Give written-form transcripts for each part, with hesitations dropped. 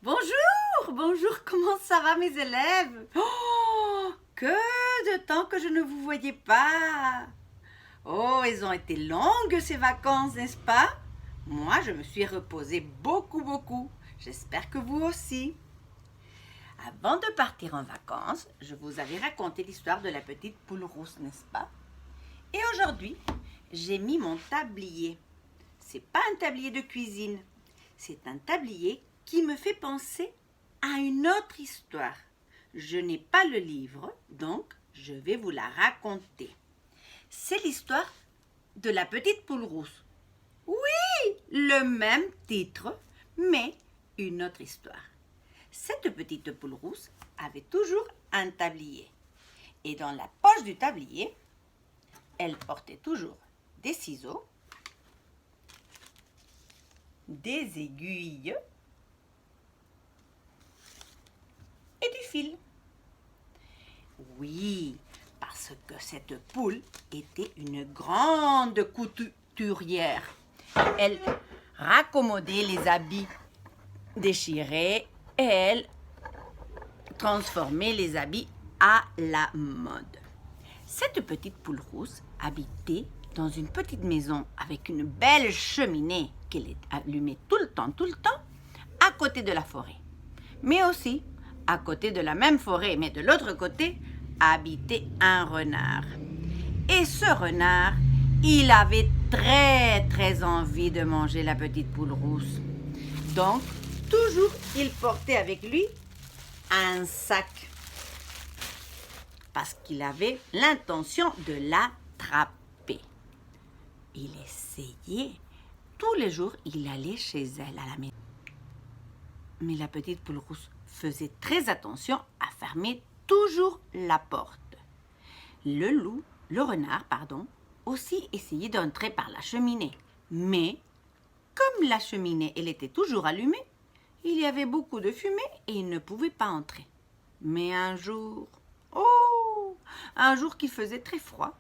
Bonjour, bonjour, comment ça va mes élèves? Oh, que de temps que je ne vous voyais pas. Oh, elles ont été longues ces vacances, n'est-ce pas? Moi, je me suis reposée beaucoup. J'espère que vous aussi. Avant de partir en vacances, je vous avais raconté l'histoire de la petite poule rousse, n'est-ce pas? Et aujourd'hui, j'ai mis mon tablier. C'est pas un tablier de cuisine, c'est un tablier qui me fait penser à une autre histoire. Je n'ai pas le livre, donc je vais vous la raconter. C'est l'histoire de la petite poule rousse. Oui, le même titre, mais une autre histoire. Cette petite poule rousse avait toujours un tablier. Et dans la poche du tablier, elle portait toujours des ciseaux, des aiguilles et du fil. Oui, parce que cette poule était une grande couturière. Elle raccommodait les habits déchirés et elle transformait les habits à la mode. Cette petite poule rousse habitait dans une petite maison avec une belle cheminée qu'elle allumait tout le temps, à côté de la forêt. Mais aussi, à côté de la même forêt, mais de l'autre côté, habitait un renard. Et ce renard, il avait très envie de manger la petite poule rousse. Donc, toujours, il portait avec lui un sac. Parce qu'il avait l'intention de l'attraper. Il essayait. Tous les jours, il allait chez elle à la maison. Mais la petite poule rousse faisait très attention à fermer toujours la porte. Le renard, aussi essayait d'entrer par la cheminée. Mais, comme la cheminée, elle était toujours allumée, il y avait beaucoup de fumée et il ne pouvait pas entrer. Mais un jour qu'il faisait très froid,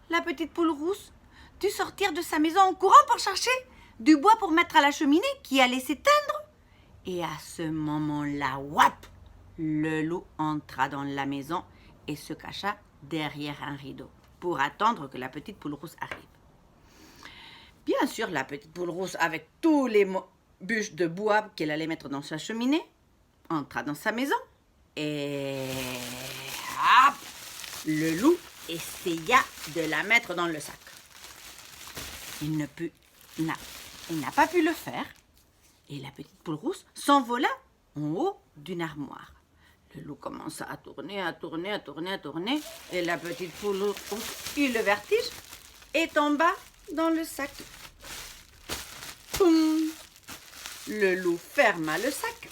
la petite poule rousse dut sortir de sa maison en courant pour chercher du bois pour mettre à la cheminée qui allait s'éteindre. Et à ce moment-là, wap, le loup entra dans la maison et se cacha derrière un rideau pour attendre que la petite poule rousse arrive. Bien sûr, la petite poule rousse, avec tous les bûches de bois qu'elle allait mettre dans sa cheminée, entra dans sa maison et hop, le loup essaya de la mettre dans le sac. Il n'a pas pu le faire. Et la petite poule rousse s'envola en haut d'une armoire. Le loup commença à tourner. Et la petite poule rousse eut le vertige et tomba dans le sac. Poum! Le loup ferma le sac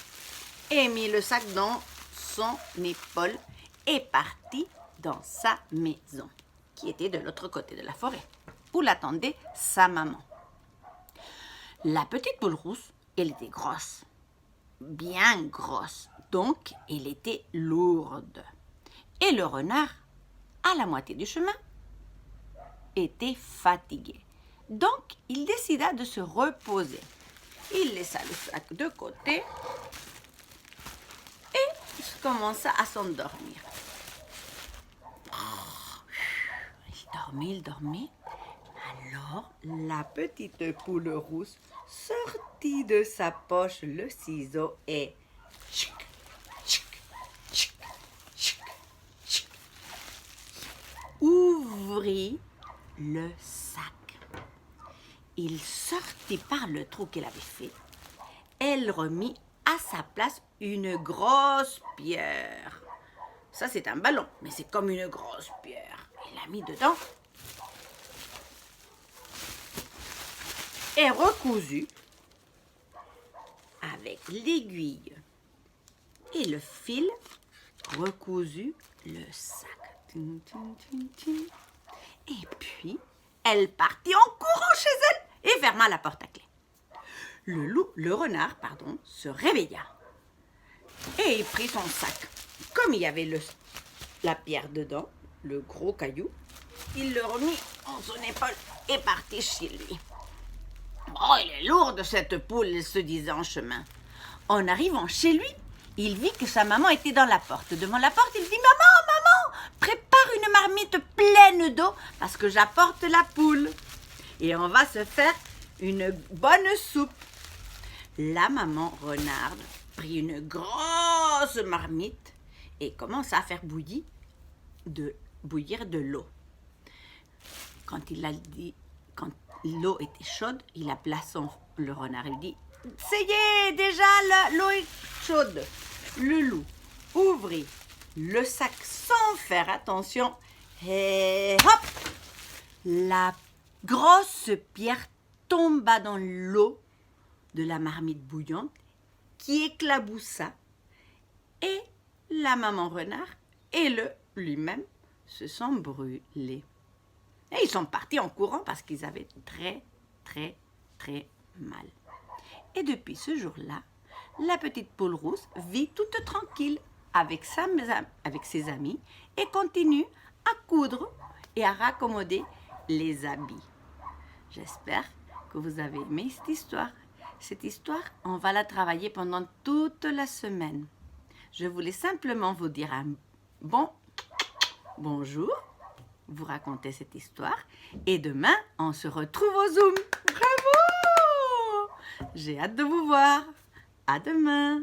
et mit le sac dans son épaule et partit dans sa maison, qui était de l'autre côté de la forêt, où l'attendait sa maman. La petite poule rousse, elle était grosse, bien grosse, donc elle était lourde. Et le renard, à la moitié du chemin, était fatigué. Donc, il décida de se reposer. Il laissa le sac de côté et commença à s'endormir. Il dormait. Alors, la petite poule rousse sortit de sa poche le ciseau et ouvrit le sac. Il sortit par le trou qu'elle avait fait. Elle remit à sa place une grosse pierre. Ça, c'est un ballon, mais c'est comme une grosse pierre. Elle l'a mis dedans et recousu avec l'aiguille et le fil, recousu le sac. Et puis, elle partit en courant chez elle et ferma la porte à clé. Le renard, se réveilla et il prit son sac. Comme il y avait la pierre dedans, le gros caillou, il le remit en son épaule et partit chez lui. « Oh, elle est lourde cette poule », il se disait en chemin. En arrivant chez lui, il vit que sa maman était dans la porte. Devant la porte, il dit « Maman, maman, prépare une marmite pleine d'eau parce que j'apporte la poule. Et on va se faire une bonne soupe. » La maman renarde prit une grosse marmite et commença à faire bouillir de l'eau. Quand l'eau était chaude, il appela le renard. Il dit « Ça y est, déjà l'eau est chaude. » Le loup ouvrit le sac sans faire attention et hop! La grosse pierre tomba dans l'eau de la marmite bouillante qui éclaboussa et la maman renard et lui-même se sont brûlés. Et ils sont partis en courant parce qu'ils avaient très, très, très mal. Et depuis ce jour-là, la petite poule rousse vit toute tranquille avec ses amis et continue à coudre et à raccommoder les habits. J'espère que vous avez aimé cette histoire. Cette histoire, on va la travailler pendant toute la semaine. Je voulais simplement vous dire un bonjour, vous raconter cette histoire et demain, on se retrouve au Zoom. Bravo! J'ai hâte de vous voir. À demain!